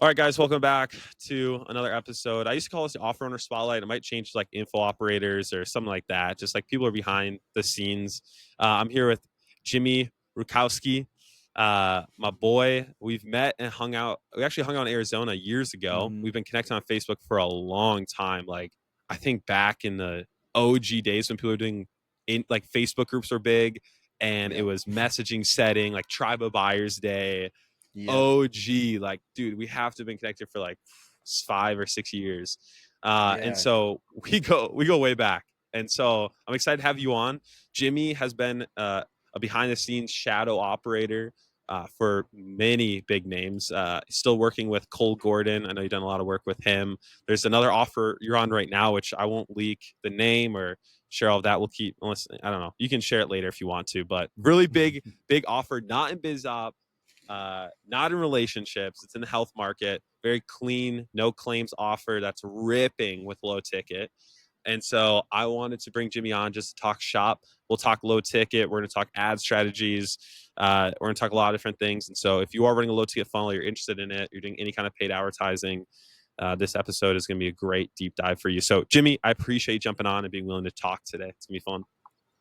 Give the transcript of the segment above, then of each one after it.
All right, guys, welcome back to another episode. I used to call this the offer owner spotlight. It might change to like info operators or something like that. Just like people are behind the scenes. I'm here with Jimmy Rukowski, my boy. We've met and hung out. We actually hung out in Arizona years ago. hmm We've been connected on Facebook for a long time. Like I think back in the OG days when people were doing in like Facebook groups were big, and it Yep. was messaging setting like Tribe of Buyers Day. Yep. OG, like, dude, we have to have been connected for like 5 or 6 years. And Yeah. so we go way back. And so I'm excited to have you on. Jimmy has been a behind the scenes shadow operator for many big names. Still working with Cole Gordon. I know you've done a lot of work with him. There's another offer you're on right now, which I won't leak the name or share all of that. We'll keep, unless, I don't know. You can share it later if you want to, but really big offer, not in biz op, not in relationships. It's in the health market. Very clean, no claims offer. That's ripping with low ticket. And so I wanted to bring Jimmy on just to talk shop. We'll talk low ticket. We're going to talk ad strategies. We're going to talk a lot of different things. And so if you are running a low ticket funnel, you're interested in it, you're doing any kind of paid advertising, this episode is going to be a great deep dive for you. So Jimmy, I appreciate you jumping on and being willing to talk today. It's going to be fun.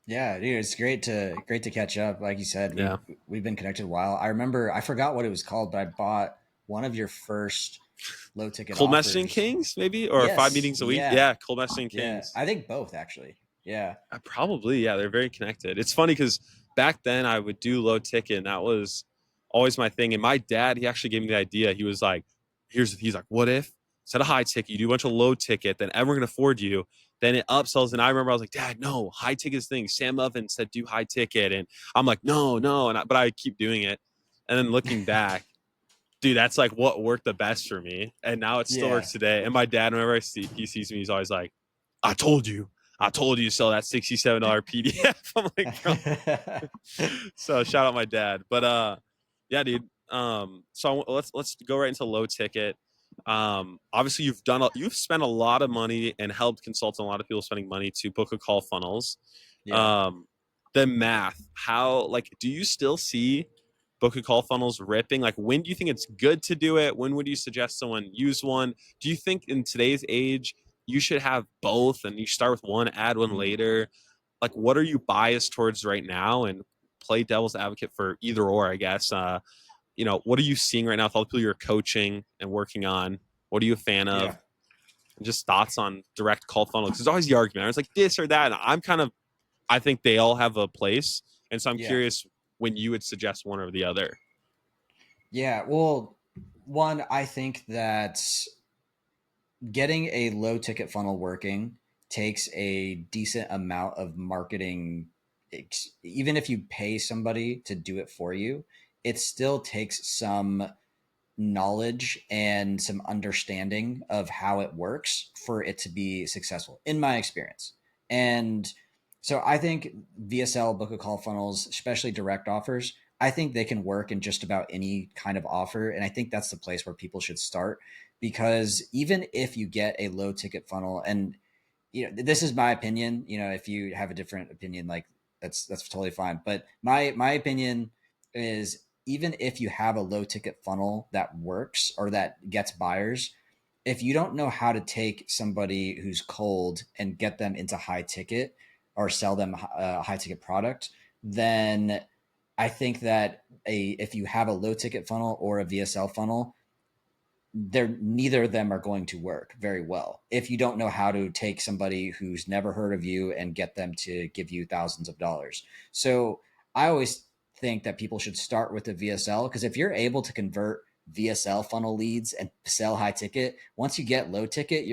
Yeah, dude, it's great to catch up. Like you said, Yeah. we've been connected a while. I remember I forgot what it was called, but I bought one of your first low ticket Cold messaging offers. kings, maybe, or five Yes. meetings a week. Yeah. Yeah. Cold messaging Yeah. kings. I think both actually. Yeah. Probably, yeah, they're very connected. It's funny because back then I would do low ticket, and that was always my thing. And my dad, he actually gave me the idea. He was like, he's like, what if instead of high ticket, you do a bunch of low ticket, then everyone can afford you, then it upsells. And I remember I was like, Dad, no, high ticket is thing. Sam Oven said do high ticket, and I'm like, no, no, but I keep doing it. And then looking back, dude, that's like what worked the best for me, and now it still Yeah. works today. And my dad, whenever he sees me, he's always like, I told you. I told you to sell that $67 PDF. I'm like, bro. So shout out my dad. But yeah, dude. So let's go right into low ticket. Obviously you've spent a lot of money and helped consult a lot of people spending money to book a call funnels. Yeah. Um, the math, how like do you still see book a call funnels ripping? Like when do you think it's good to do it? When would you suggest someone use one? Do you think in today's age you should have both and you start with one, add one Mm. later? Like what are you biased towards right now? And play devil's advocate for either or, I guess. What are you seeing right now with all the people you're coaching and working on? What are you a fan of? Yeah. And just thoughts on direct call funnels. Because there's always the argument. It's like this or that. And I think they all have a place. And so I'm Yeah. curious when you would suggest one or the other. Yeah. Well, one, I think that getting a low ticket funnel working takes a decent amount of marketing. Even if you pay somebody to do it for you, it still takes some knowledge and some understanding of how it works for it to be successful, in my experience. And so I think VSL book a call funnels, especially direct offers, I think they can work in just about any kind of offer. And I think that's the place where people should start, because even if you get a low ticket funnel, and this is my opinion, if you have a different opinion, like that's totally fine. But my opinion is, even if you have a low ticket funnel that works or that gets buyers, if you don't know how to take somebody who's cold and get them into high ticket or sell them a high ticket product, then I think that if you have a low ticket funnel or a VSL funnel, they're neither of them are going to work very well if you don't know how to take somebody who's never heard of you and get them to give you thousands of dollars. So I always think that people should start with the VSL, because if you're able to convert VSL funnel leads and sell high ticket, once you get low ticket,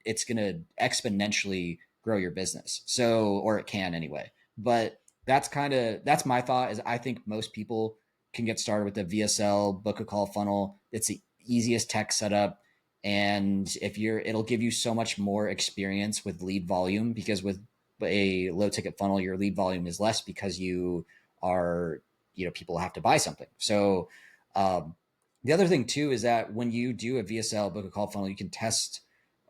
it's gonna exponentially grow your business. So, or it can anyway. But that's my thought. Is I think most people can get started with the VSL book a call funnel. It's the easiest tech setup, and it'll give you so much more experience with lead volume, because with a low ticket funnel your lead volume is less, because you are people have to buy something. So the other thing too is that when you do a VSL book a call funnel, you can test,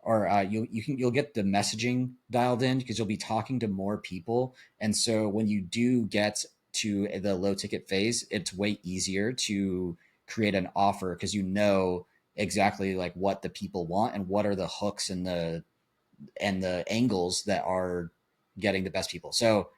or you'll get the messaging dialed in, because you'll be talking to more people. And so when you do get to the low ticket phase, it's way easier to create an offer, because exactly like what the people want and what are the hooks and the angles that are getting the best people. So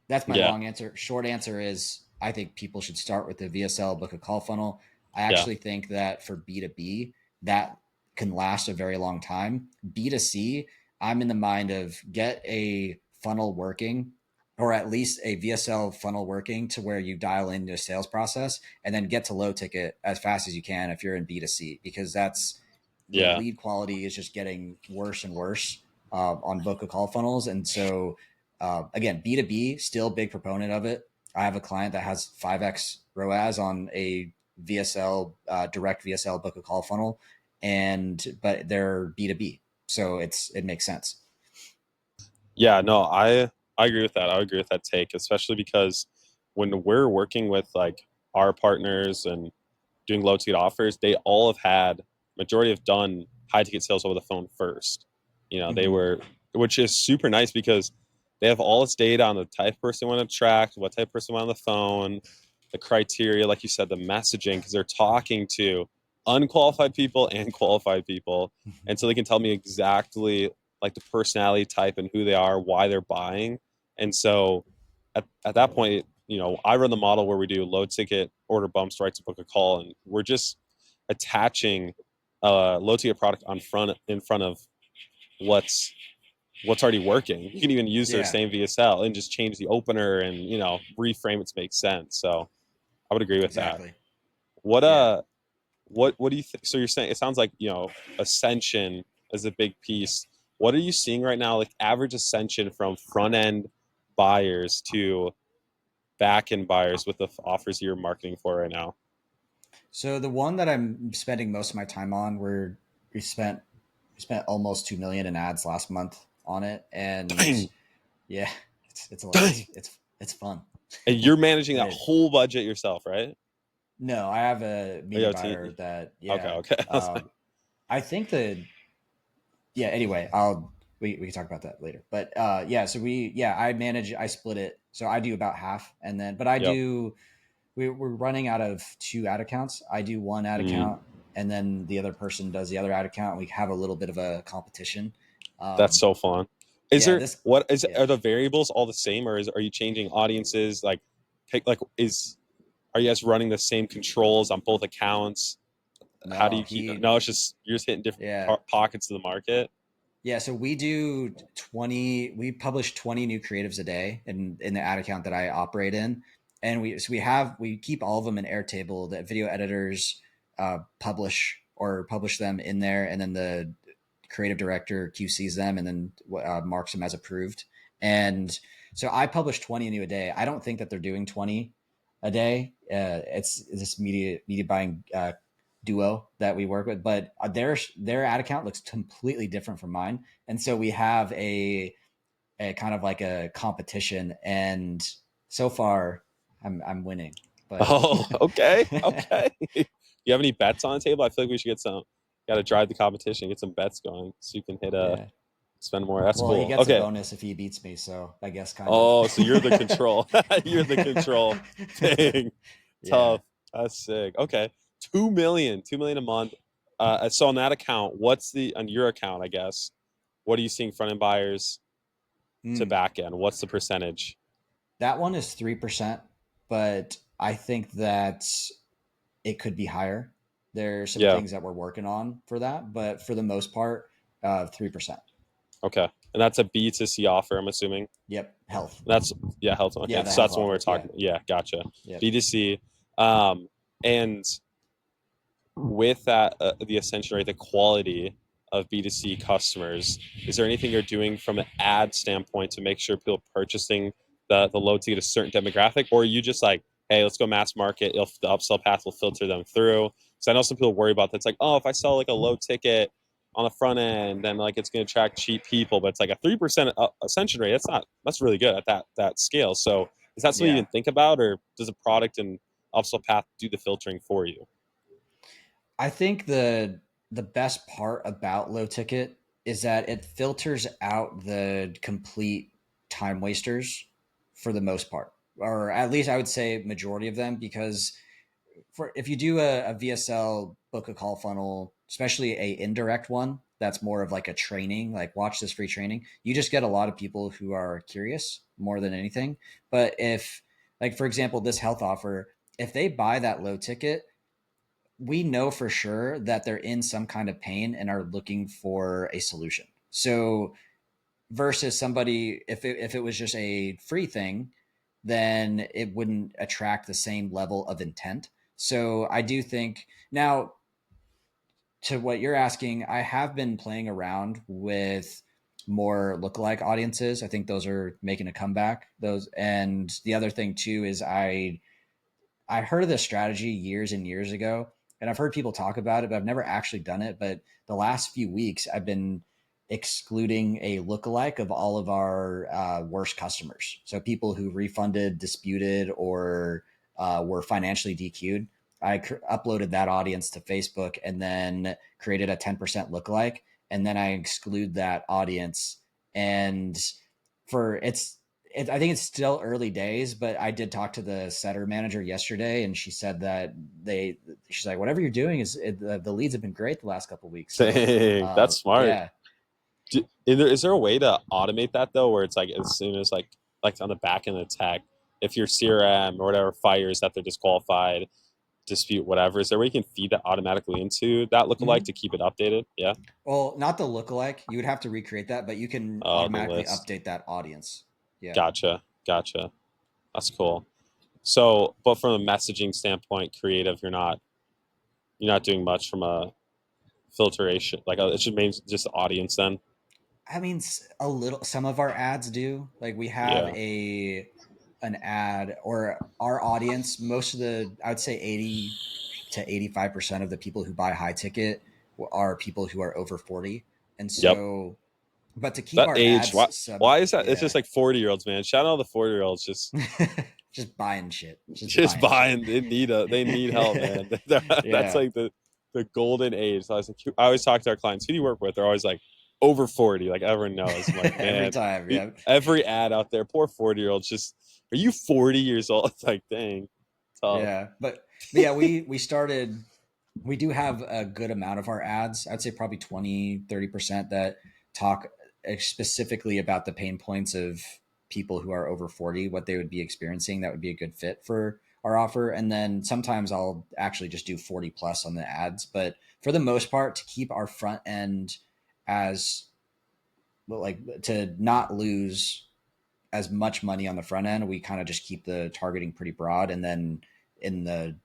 that's my Yeah. long answer. Short answer is I think people should start with the VSL book a call funnel. I Yeah. actually think that for B2B, that can last a very long time. B2C, I'm in the mind of get a funnel working or at least a VSL funnel working to where you dial in your sales process and then get to low ticket as fast as you can if you're in B2C, because that's the Yeah. lead quality is just getting worse and worse on book a call funnels. And so again, B2B, still big proponent of it. I have a client that has 5x ROAS on a VSL, direct VSL book a call funnel, but they're B2B. So it makes sense. Yeah, no, I agree with that. I agree with that take, especially because when we're working with like our partners and doing low ticket offers, they all have had majority have done high ticket sales over the phone first. You know, they Mm-hmm. were, which is super nice because they have all this data on the type of person they want to attract, what type of person want on the phone, the criteria, like you said, the messaging, because they're talking to unqualified people and qualified people. And so they can tell me exactly like the personality type and who they are, why they're buying. And so at that point, you know, I run the model where we do low ticket order bumps right to book a call, and we're just attaching a low ticket product in front of what's already working. You can even use their Yeah, same VSL and just change the opener and, you know, reframe it to make sense. So I would agree with that. exactly. What Yeah. what do you think? So you're saying it sounds like, you know, Ascension is a big piece. What are you seeing right now, like average Ascension from front end buyers to back end buyers with the offers you're marketing for right now? So the one that I'm spending most of my time on, where we spent we spent almost 2 million in ads last month on it, and Dang, yeah, dang. it's fun. And you're managing that it, whole budget yourself, right? no, I have a Oh, you media have a team. buyer that Okay, yeah. okay. I was like, I think that yeah. Anyway, we can talk about that later. But yeah, so I split it. So I do about half, and then but I yep. do we're running out of two ad accounts. I do one ad Mm, account, and then the other person does the other ad account. We have a little bit of a competition. that's Um, so fun. Is yeah, there this what is yeah are the variables all the same, or are you changing audiences? Like, pick like is are you guys running the same controls on both accounts? How do no you keep? he No, it's just you're just hitting different yeah pockets of the market. yeah. So we do 20. We publish 20 new creatives a day in the ad account that I operate in, and we keep all of them in Airtable that video editors publish them in there, and then the creative director QCs them and then marks them as approved. And so I publish 20 new a day. I don't think that they're doing 20 a day. It's this media buying duo that we work with, but their ad account looks completely different from mine. And so we have a kind of like a competition. And so far, I'm winning. But Oh, okay, okay. You have any bets on the table? I feel like we should get some. Got to drive the competition, get some bets going, so you can hit yeah, spend more. That's well, he cool. gets a Okay. bonus if he beats me. So I guess kind of. Oh, so you're the control. You're the control. Dang, Yeah. tough. That's sick. Okay, 2 million, 2 million a month. So on that account, what's the on your account? I guess. What are you seeing front end buyers to Mm. back end? What's the percentage? That one is 3%, but I think that it could be higher. There are some Yeah. things that we're working on for that, but for the most part, 3%. Okay, and that's a B to C offer. I'm assuming. Yep, health. That's yeah, health. Yeah, Okay, the so health that's when we are offer. Yeah, talking. Yeah, gotcha. yep. B2C, and with that, the Ascension rate, the quality of B2C customers, is there anything you're doing from an ad standpoint to make sure people are purchasing the low ticket a certain demographic, or are you just like, hey, let's go mass market, the upsell path will filter them through? So I know some people worry about that. It's like, oh, if I sell like a low ticket on the front end, then like it's going to attract cheap people, but it's like a 3% ascension rate. That's really good at that scale. So is that something you Yeah. even think about, or does a product and upsell path do the filtering for you? I think the best part about low ticket is that it filters out the complete time wasters for the most part, or at least I would say majority of them, because for if you do a VSL book a call funnel, especially a indirect one, that's more of like a training, like watch this free training. You just get a lot of people who are curious more than anything. But if, like, for example, this health offer, if they buy that low ticket, we know for sure that they're in some kind of pain and are looking for a solution. So versus somebody, if it was just a free thing, then it wouldn't attract the same level of intent. So I do think now, to what you're asking, I have been playing around with more lookalike audiences. I think those are making a comeback. Those, and the other thing too is I heard of this strategy years and years ago, and I've heard people talk about it, but I've never actually done it. But the last few weeks, I've been excluding a lookalike of all of our worst customers. So people who refunded, disputed, or were financially DQ'd. I uploaded that audience to Facebook and then created a 10% lookalike. And then I exclude that audience. And for I think it's still early days, but I did talk to the setter manager yesterday, and she said that she's like, whatever you're doing the leads have been great the last couple of weeks. So, Dang, that's smart. yeah. Is there a way to automate that though, where it's like as soon as like on the back end of the tech, if your CRM or whatever fires that they're disqualified, dispute whatever, is there a way you can feed that automatically into that lookalike Mm-hmm. to keep it updated? Yeah. Well, not the lookalike. You would have to recreate that, but you can The automatically list. update that audience. Yeah. Gotcha. That's cool. So, but from a messaging standpoint, creative, you're not doing much from a filtration. Like it should mean just the audience then. I mean, a little. Some of our ads do. Like we have Yeah. an ad, or our audience. Most of the, I would say 80 to 85% of the people who buy high ticket are people who are over 40. And Yep. so, but to keep That our age. ads Why is that? It's yeah, just like 40-year-olds, man. Shout out all the 40-year-olds just just buying shit, just just buying shit. buying. They need help, man. That's Yeah. like the golden age. So I always talk to our clients. Who do you work with? They're always like over 40. Like everyone knows. I'm like, Every man, time. Yeah. every ad out there, poor 40-year-olds. Just are you 40 years old? It's like, dang, tough. Yeah. But yeah, we started, we do have a good amount of our ads. I'd say probably 20-30% that talk specifically about the pain points of people who are over 40, what they would be experiencing that would be a good fit for our offer. And then sometimes I'll actually just do 40 plus on the ads. But for the most part, to keep our front end as, like, to not lose as much money on the front end, we kind of just keep the targeting pretty broad. And then in the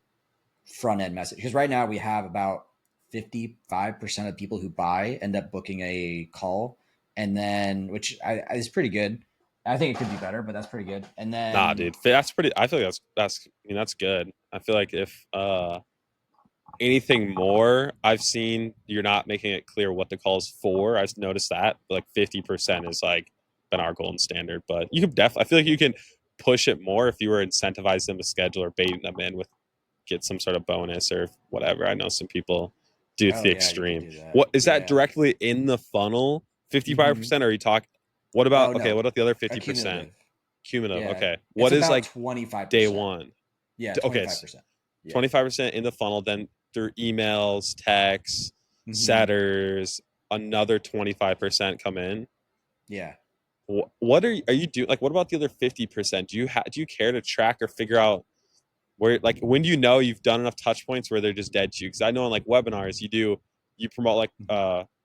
front end message, because right now we have about 55% of people who buy end up booking a call, and then which is pretty good. I think it could be better, but that's pretty good. And Nah, then dude, that's pretty. I feel like that's. I mean, that's good. I feel like if anything more, I've seen you're not making it clear what the call is for. I've noticed that, but like 50% is like been our golden standard. But you can definitely, I feel like you can push it more if you were incentivize them to schedule or bait them in with get some sort of bonus or whatever. I know some people do it to oh the yeah, you could extreme. do that. What is that Yeah. directly in the funnel? Mm-hmm. 55%? Or are you talking? What Oh about okay? no, What about the other 50%? accumulative. Cumulative. Yeah, Okay. it's What is about like twenty five day percent. one? Yeah, Okay, 25%. Yeah. 25% in the funnel, then through emails, texts, Mm-hmm. setters, another 25% come in. Yeah. What are you doing? Like, what about the other 50%? Do you care to track or figure out where, like, when do you know you've done enough touch points where they're just dead to you? Because I know on like webinars, you promote like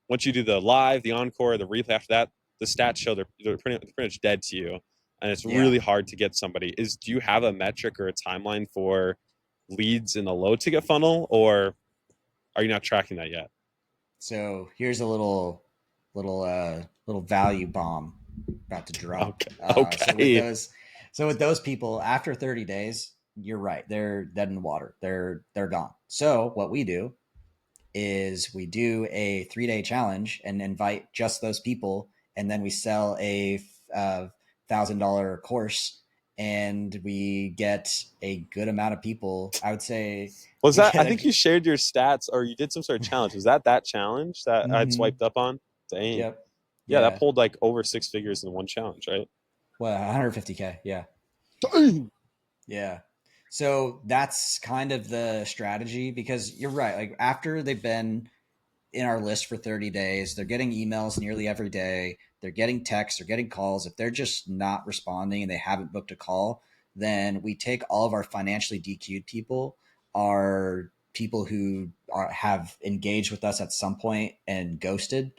once you do the live, the encore, the replay after that, the stats show they're pretty much dead to you, and it's Yeah. really hard to get somebody. Do you have a metric or a timeline for leads in the low ticket funnel, or are you not tracking that yet? So here's a little value bomb about to drop. Okay. So with Okay. those people, after 30 days, you're right, they're dead in the water. They're gone. So what we do is we do a 3-day challenge and invite just those people, and then we sell a $1,000 course, and we get a good amount of people. I would say Was we that? get I a. think you shared your stats, or you did some sort of challenge. Was that challenge that I had Mm-hmm. swiped up on? Dang. Yep. Yeah, that Yeah. pulled like over six figures in one challenge, right? Well, 150K. Yeah. Dang. Yeah. So that's kind of the strategy, because you're right. Like after they've been in our list for 30 days, they're getting emails nearly every day. They're getting texts, they're getting calls. If they're just not responding and they haven't booked a call, then we take all of our financially DQ'd people, our people who have engaged with us at some point and ghosted,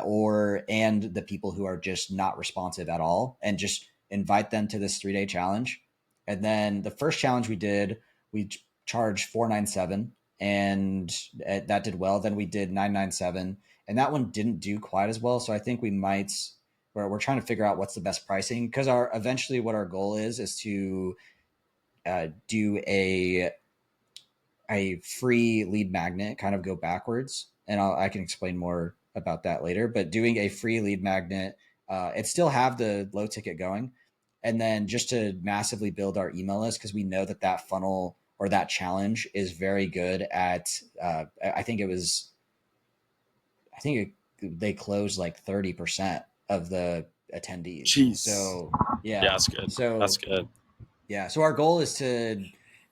or and the people who are just not responsive at all, and just invite them to this 3-day challenge. And then the first challenge we did, we charged 497, and that did well. Then we did 997, and that one didn't do quite as well. So I think we might, we're trying to figure out what's the best pricing, because our eventually what our goal is to do a free lead magnet, kind of go backwards, and I can explain more about that later. But doing a free lead magnet, it still have the low ticket going, and then just to massively build our email list, because we know that that funnel or that challenge is very good at. I think it was. I think they closed like 30% of the attendees. Jeez. So Yeah, yeah, that's good. That's so good. yeah. So our goal is to,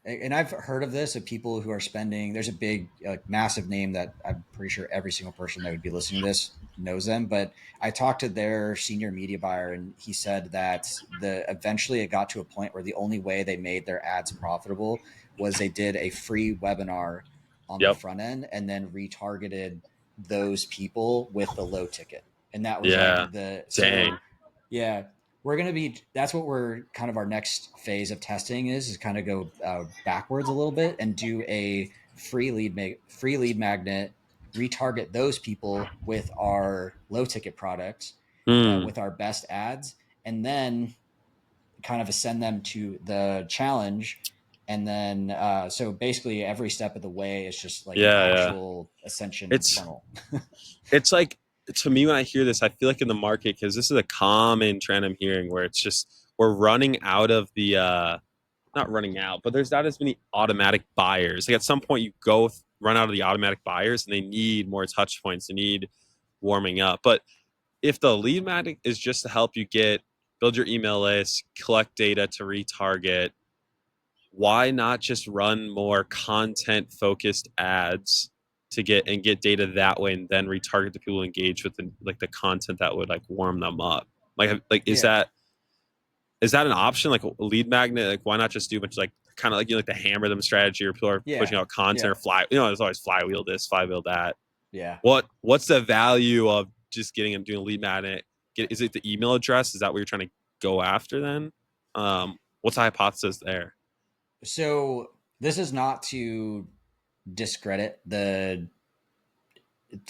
and I've heard of this, of people who are spending, there's a big, massive name that I'm pretty sure every single person that would be listening to this knows them. But I talked to their senior media buyer, and he said that eventually it got to a point where the only way they made their ads profitable was they did a free webinar on the Yep. front end and then retargeted those people with the low ticket. And that was Yeah. like so Dang. yeah, we're going to be, that's what we're kind of our next phase of testing is kind of go backwards a little bit and do a free lead magnet, retarget those people with our low ticket products, Hmm. with our best ads, and then kind of ascend them to the challenge. And then so basically every step of the way is just like an Yeah, yeah. actual ascension It's funnel. it's like, to me when I hear this, I feel like in the market, because this is a common trend I'm hearing, where it's just we're running out of the not running out, but there's not as many automatic buyers. Like at some point you run out of the automatic buyers, and they need more touch points. They need warming up. But if the lead magnet is just to help you build your email list, collect data to retarget, why not just run more content focused ads to get data that way, and then retarget the people who engage with the content that would like warm them up? Like Yeah. is that an option, like a lead magnet? Like why not just do a bunch of like kind of like, like the hammer them strategy, or people are Yeah. pushing out content, or Yeah. there's always flywheel this, flywheel that. Yeah. What's the value of just getting them doing a lead magnet? Is it the email address? Is that what you're trying to go after then? What's the hypothesis there? So this is not to discredit the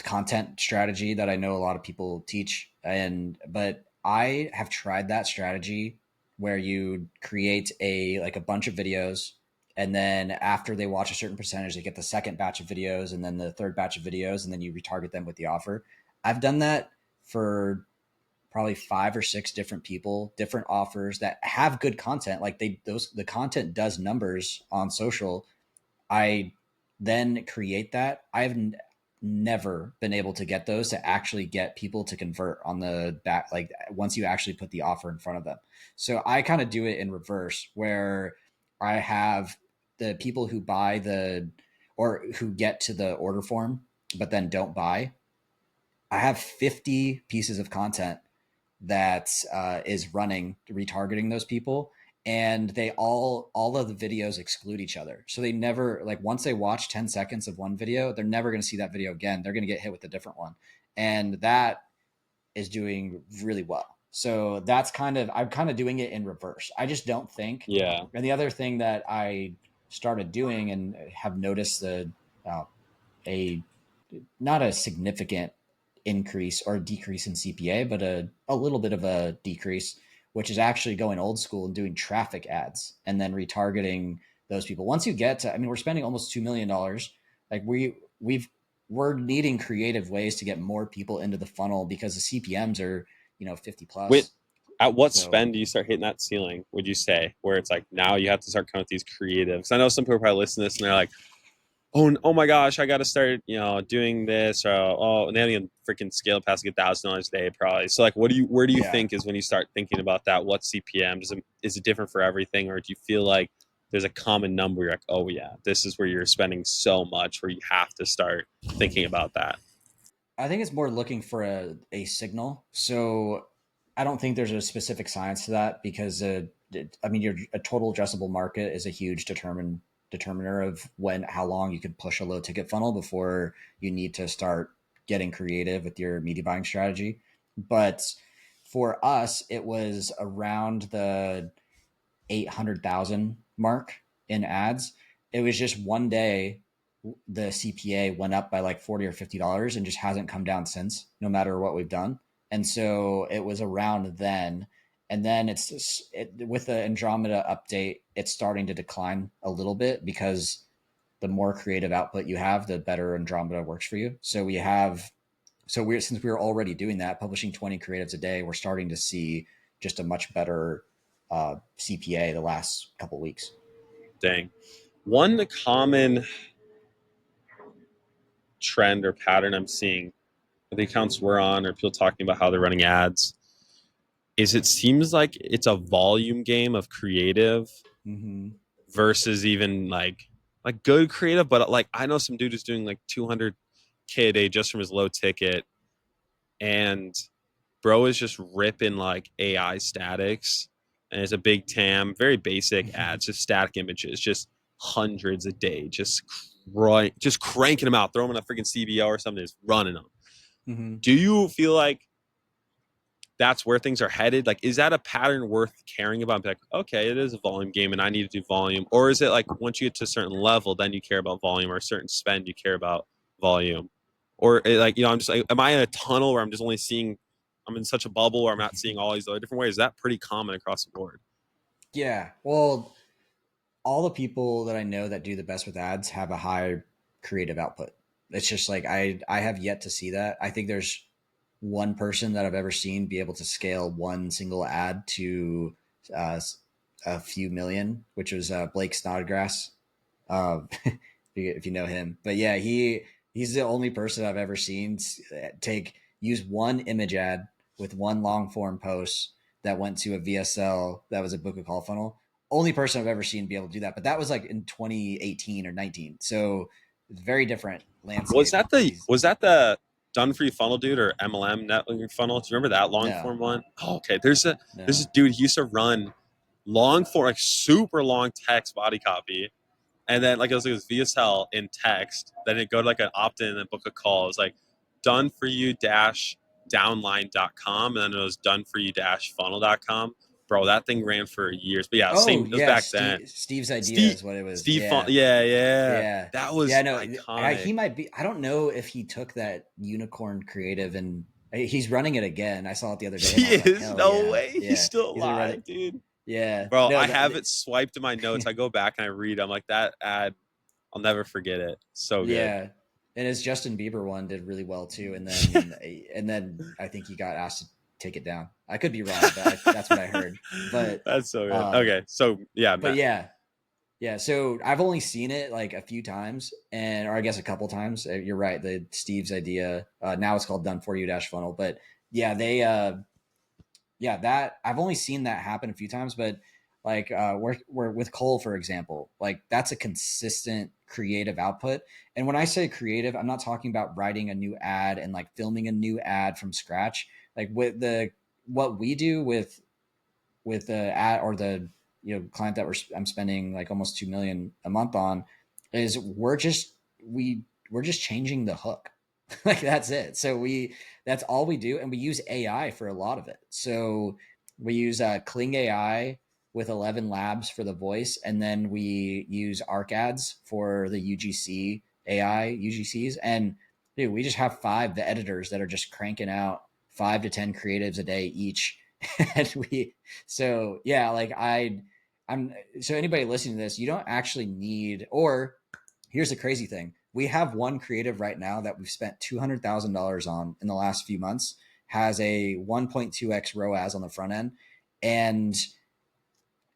content strategy that I know a lot of people teach, and but I have tried that strategy where you create a bunch of videos, and then after they watch a certain percentage they get the second batch of videos, and then the third batch of videos, and then you retarget them with the offer. I've done that for probably 5 or 6 different people, different offers that have good content. Like the content does numbers on social. I then create that. Never been able to get those to actually get people to convert on the back, like once you actually put the offer in front of them. So I kind of do it in reverse, where I have the people who buy or who get to the order form but then don't buy. I have 50 pieces of content that is running retargeting those people, and they all of the videos exclude each other, so they never, like once they watch 10 seconds of one video, they're never going to see that video again. They're going to get hit with a different one, and that is doing really well. So that's I'm kind of doing it in reverse. I just don't think. Yeah. And the other thing that I started doing and have noticed uh, a not a significant increase or decrease in CPA, but a little bit of a decrease, which is actually going old school and doing traffic ads and then retargeting those people. Once you get to, I mean, we're spending almost $2 million. Like we're needing creative ways to get more people into the funnel, because the CPMs are, 50 Wait, plus. at what So spend do you start hitting that ceiling, would you say, where it's like now you have to start coming with these creatives? I know some people probably listen to this and they're like, oh my gosh, I got to start, doing this. Or, oh, and they haven't even freaking scaled past like $1,000 a day probably. So like, where do you yeah, think is when you start thinking about that? What CPM is it different for everything, or do you feel like there's a common number. You're like, oh yeah, this is where you're spending so much, where you have to start thinking about that. I think it's more looking for a signal. So I don't think there's a specific science to that because I mean, a total addressable market is a huge determiner of how long you could push a low ticket funnel before you need to start getting creative with your media buying strategy. But for us, it was around the 800,000 mark in ads. It was just one day the CPA went up by like 40 or $50 and just hasn't come down since, no matter what we've done. And so it was around then. And then with the Andromeda update, it's starting to decline a little bit because the more creative output you have, the better Andromeda works for you. Since we were already doing that, publishing 20 creatives a day, we're starting to see just a much better CPA the last couple of weeks. Dang. One common trend or pattern I'm seeing the accounts we're on or people talking about how they're running ads is it seems like it's a volume game of creative Mm-hmm. versus even like good creative, but like I know some dude who's doing like 200K a day just from his low ticket, and bro is just ripping like AI statics, and it's a big TAM, very basic ads, just static images, just hundreds a day, just cranking them out, throw them in a freaking CBO or something, just running them. Mm-hmm. Do you feel like that's where things are headed? Like, is that a pattern worth caring about? Like, okay, it is a volume game and I need to do volume. Or is it like once you get to a certain level, then you care about volume, or a certain spend, you care about volume? Or like, I'm just like, am I in a tunnel where I'm just only seeing, I'm in such a bubble where I'm not seeing all these other different ways? Is that pretty common across the board? Yeah. Well, all the people that I know that do the best with ads have a high creative output. It's just like I have yet to see that. I think there's one person that I've ever seen be able to scale one single ad to uh, a few million, which was Blake Snodgrass. If you know him. But yeah, he's the only person I've ever seen take use one image ad with one long form post that went to a VSL that was a book a call funnel. Only person I've ever seen be able to do that. But that was like in 2018 or 19. So it's very different Was landscape. that the was that the done for you funnel dude or MLM networking funnel? Do you remember that long No, form one? Oh, okay. There's a no. dude he used to run long form, like super long text body copy, and then like it was VSL in text. Then it go to like an opt in and book a call. It was like done for you dash downline.com, and then it was done for you dash funnel.com. Bro, that thing ran for years. But yeah, Oh same. It was yeah, back then. Steve's idea Steve is what it was. Steve Fun, Yeah. yeah, yeah, Yeah. that Yeah, was no, iconic. he might be. I don't know if he took that unicorn creative and he's running it again. I saw it the other day and He I was like, is hell no yeah. way. He's Yeah. still He's going to run it. alive, dude. Yeah. Bro, No, I have it swiped in my notes. I go back and I read. I'm like that ad. I'll never forget it. So good. yeah. And his Justin Bieber one did really well too. And then I think he got asked to take it down. I could be wrong, but that's what I heard. But, That's so good. uh, Okay, so yeah, but Matt. yeah, yeah, so I've only seen it like a few times, or I guess a couple times. You're right. The Steve's idea. Now it's called Done For You Dash Funnel, but yeah, yeah, that I've only seen that happen a few times. But like we're with Cole, for example, like that's a consistent creative output. And when I say creative, I'm not talking about writing a new ad and like filming a new ad from scratch. Like with the what we do with the ad or the client that I'm spending like almost 2 million a month on is we're just changing the hook. Like that's it. So that's all we do, and we use AI for a lot of it. So we use Kling AI with 11 Labs for the voice, and then we use ArcAds for the UGC AI UGCs. And dude, we just have the editors that are just cranking out 5 to 10 creatives a day each, and so yeah, like I'm so anybody listening to this, you don't actually need. Or here's the crazy thing: we have one creative right now that we've spent $200,000 on in the last few months, has a 1.2x ROAS on the front end, and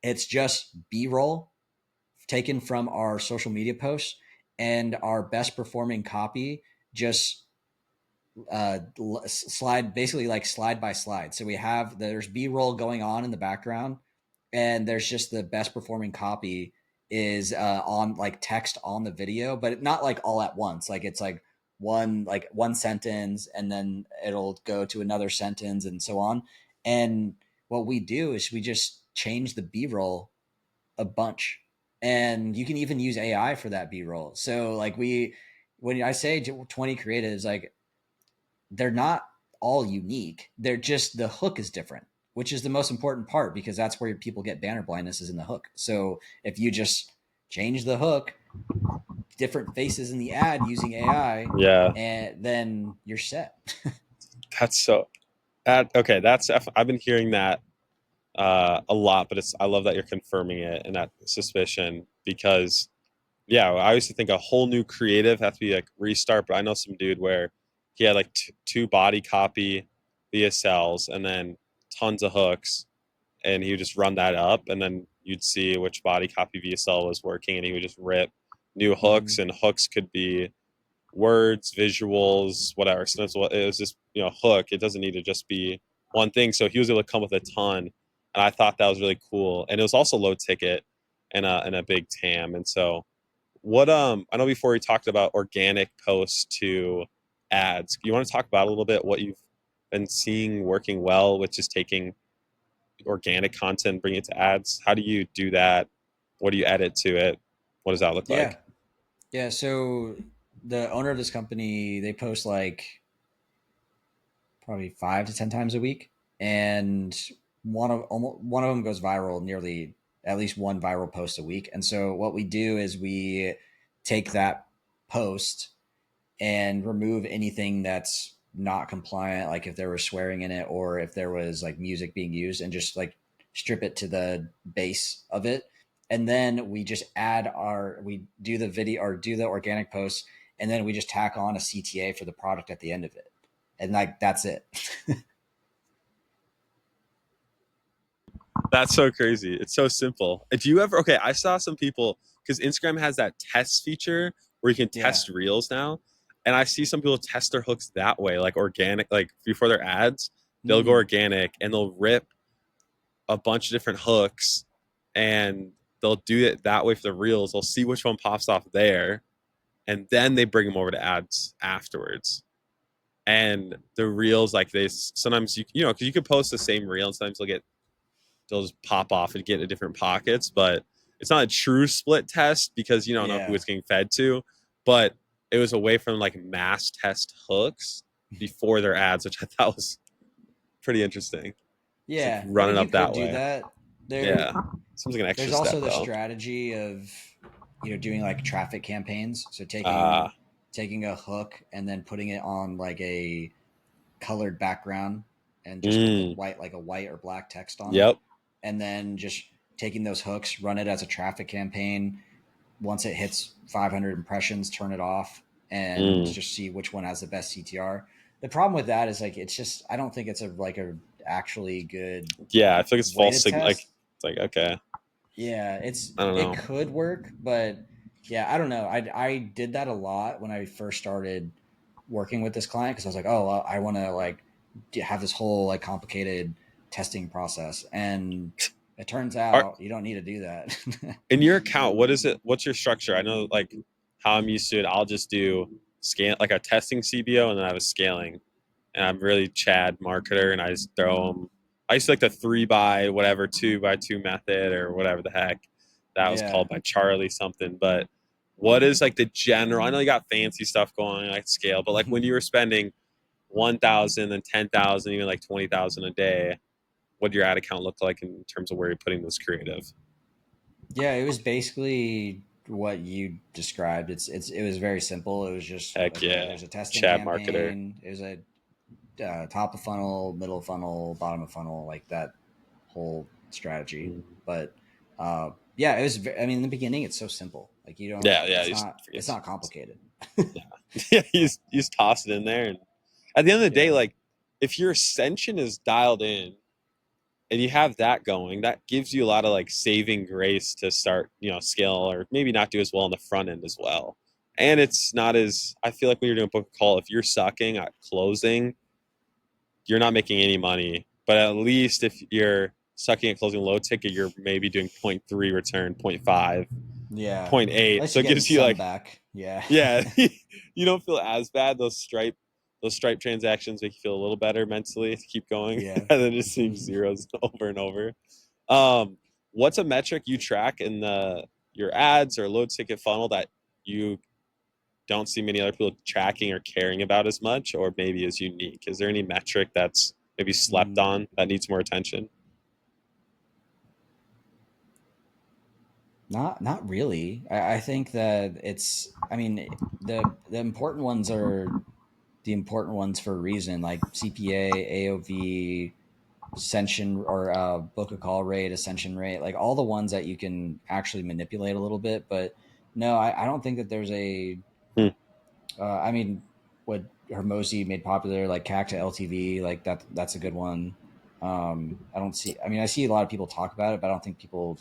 it's just B-roll taken from our social media posts, and our best performing copy just slide, basically like slide by slide. So there's B-roll going on in the background, and there's just the best performing copy is on like text on the video, but not like all at once. Like it's like one sentence, and then it'll go to another sentence, and so on. And what we do is we just change the B-roll a bunch, and you can even use AI for that B-roll. So like when I say 20 creatives, like they're not all unique. They're just the hook is different, which is the most important part because that's where people get banner blindness is in the hook. So if you just change the hook, different faces in the ad using AI, Yeah, and then you're set. that's so. Okay, that's I've been hearing that a lot, but I love that you're confirming it and that suspicion because yeah, I used to think a whole new creative has to be like restart, but I know some dude where he had like two body copy VSLs and then tons of hooks, and he would just run that up, and then you'd see which body copy VSL was working, and he would just rip new hooks, Mhm. and hooks could be words, visuals, whatever. So that's what it was. Just hook. It doesn't need to just be one thing. So he was able to come with a ton, and I thought that was really cool. And it was also low ticket and a big TAM. And so what I know before we talked about organic posts to ads. You want to talk about a little bit what you've been seeing working well with just taking organic content, bring it to ads? How do you do that? What do you edit to it? What does that look Yeah. like? Yeah. So the owner of this company, they post like probably 5 to 10 times a week, and one of them goes viral nearly at least one viral post a week. And so what we do is we take that post and remove anything that's not compliant, like if there was swearing in it or if there was like music being used, and just like strip it to the base of it. And then we do the video or do the organic post, and then we just tack on a CTA for the product at the end of it. And like that's it. That's so crazy. It's so simple. Do you ever, okay, I saw some people, because Instagram has that test feature where you can Yeah. test reels now. And I see some people test their hooks that way, like organic, like before their ads, they'll go Mm. organic and they'll rip a bunch of different hooks and they'll do it that way for the reels. They'll see which one pops off there and then they bring them over to ads afterwards. And the reels, like they sometimes, because you could post the same reel and sometimes they'll just pop off and get into different pockets. But it's not a true split test because you don't know who Yeah. it's getting fed to. But it was a way for them like mass test hooks before their ads, which I thought was pretty interesting. It's like Yeah. I running mean, you up could that do way. that. Yeah. There Seems like an extra there's step also the though. strategy of doing like traffic campaigns, so taking Uh taking a hook and then putting it on like a colored background and just with the mm, white, like a white or black text on it, yep. and then just taking those hooks, run it as a traffic campaign. Once it hits 500 impressions, turn it off and Mm, just see which one has the best CTR. The problem with that is like it's just I don't think it's a actually good yeah, I feel like it's way false to signal. Like test. it's like okay, Yeah, I don't it know. could work, but yeah, I don't know. I did that a lot when I first started working with this client because I was like, oh, well, I want to like have this whole like complicated testing process, and it turns Are, out you don't need to do that. in your account, what is it? What's your structure? I know like how I'm used to it. I'll just do scan like a testing CBO and then I have a scaling. And I'm really Chad marketer, and I just throw them. I used to like the 3 by whatever 2 by 2 method or whatever the heck that was Yeah. called by Charlie something. But what is like the general? I know you got fancy stuff going like scale, but like when you were spending 1,000 and 10,000, even like 20,000 a day, what did your ad account look like in terms of where you're putting this creative? Yeah, it was basically what you described. It was very simple. It was just Heck like yeah, there's a testing Chad marketer. campaign. It was a top of funnel, middle funnel, bottom of funnel, like that whole strategy. Mm. But yeah, it was. I mean, in the beginning, it's so simple. Like you don't. Yeah, yeah, It's you just not. forget. It's not complicated. Yeah, yeah, you just toss it in there, and at the end of the day, Yeah. like if your ascension is dialed in and you have that going, that gives you a lot of like saving grace to start, scale or maybe not do as well on the front end as well. And it's not as I feel like when you're doing a book call, if you're sucking at closing, you're not making any money. But at least if you're sucking at closing low ticket, you're maybe doing 0.3 return, 0.5. Yeah. point At eight. least So you're it getting gives you some like, back. Yeah. yeah, you don't feel as bad. Those stripe transactions make you feel a little better mentally to keep going, Yeah. and then just seeing zeros over and over. Um, what's a metric you track in your ads or low ticket funnel that you don't see many other people tracking or caring about as much, or maybe is unique? Is there any metric that's maybe slept Mm. on that needs more attention? Not really. I think that it's. I mean, the important ones are the important ones for a reason, like CPA, AOV, Ascension, or book a call rate, Ascension rate, like all the ones that you can actually manipulate a little bit. But no, I don't think that there's a. Hmm. I mean, what Hermosi made popular, like CAC to LTV, like that's a good one. I don't see. I mean, I see a lot of people talk about it, but I don't think people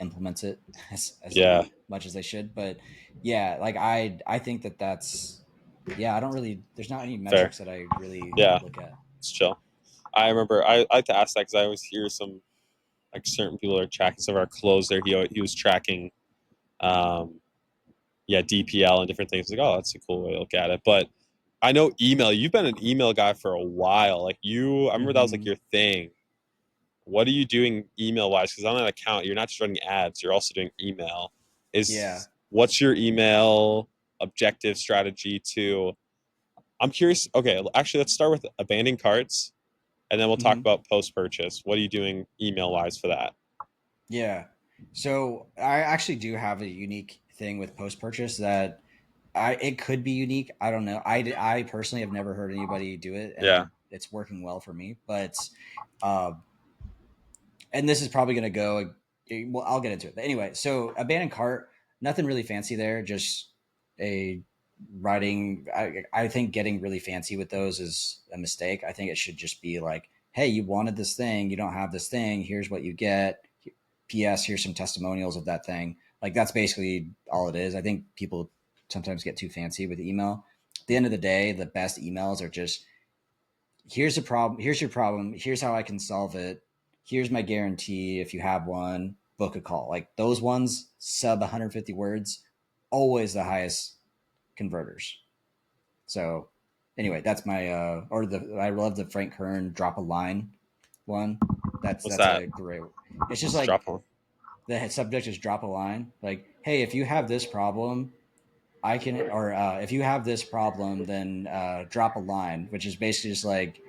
implement it as Yeah, much as they should. But yeah, like I think that that's yeah. I don't really. There's not any fair. metrics that I really Yeah, look at. it's chill. I remember I like to ask that because I always hear some like certain people are tracking some of our closer. He was tracking, um, yeah, DPL and different things. Like, oh, that's a cool way to look at it. But I know email. You've been an email guy for a while. Like I remember that was like Hmm. your thing. What are you doing email wise? Because on that account, you're not just running ads; you're also doing email. Yeah. Is what's your email objective strategy to? I'm curious. Okay, actually, let's start with abandoning carts, and then we'll talk Hmm. about post purchase. What are you doing email wise for that? Yeah. So I actually do have a unique thing with post purchase that it could be unique. I don't know. I personally have never heard anybody do it, Yeah. and it's working well for me. But uh, and this is probably going to go. Well, I'll get into it. But anyway, so abandoned cart, nothing really fancy there. Just a writing. I think getting really fancy with those is a mistake. I think it should just be like, hey, you wanted this thing, you don't have this thing. Here's what you get. P.s. Here's some testimonials of that thing. Like that's basically all it is. I think people sometimes get too fancy with email. At the end of the day, the best emails are just here's a problem, here's your problem, here's how I can solve it, here's my guarantee if you have one, book a call. Like those ones, sub 150 words, always the highest converters. So anyway, that's my or the I love the Frank Kern drop a line one. What's That's that? a great. It's just Just like drop one. the subject is drop a line. Like, hey, if you have this problem, I can, or if you have this problem, then drop a line, which is basically just like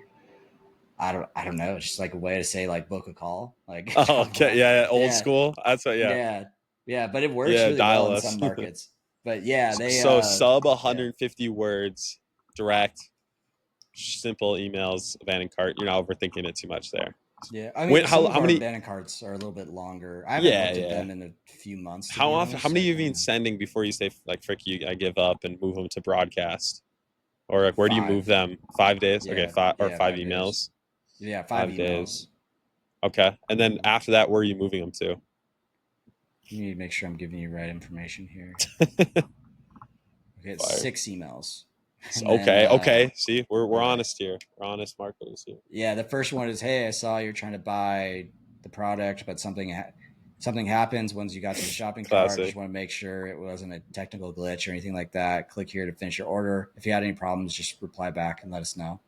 I don't know, it's just like a way to say like book a call, like Oh, drop a okay. line. Yeah, yeah. Old Yeah, school. That's what. Yeah, yeah, yeah. But it works yeah. really well Dial in us. some markets. But yeah, they So sub yeah, 150 words, direct, simple emails, abandoned cart. You're not overthinking it too much there. yeah. I When mean, some of how our many? abandoned carts are a little bit longer. I haven't Yeah, looked at yeah. them in a few months, to How be often? How honest. many I you been kind of sending before you say like frick you? I give up and move them to broadcast, or like where do you move five. them? 5 days. Okay, Yeah, five or yeah, five 5 days. emails. Yeah, five 5 days. emails. Okay, and then Mhm. after that, where are you moving them to? You need to make sure I'm giving you right information here. Okay, it's Fire. 6 emails, and then Okay, okay. See, we're yeah, honest here. We're honest marketers here. yeah. The first one is, hey, I saw you're trying to buy the product, but something happens once you got to the shopping cart. Just Classic. want to make sure it wasn't a technical glitch or anything like that. Click here to finish your order. If you had any problems, just reply back and let us know.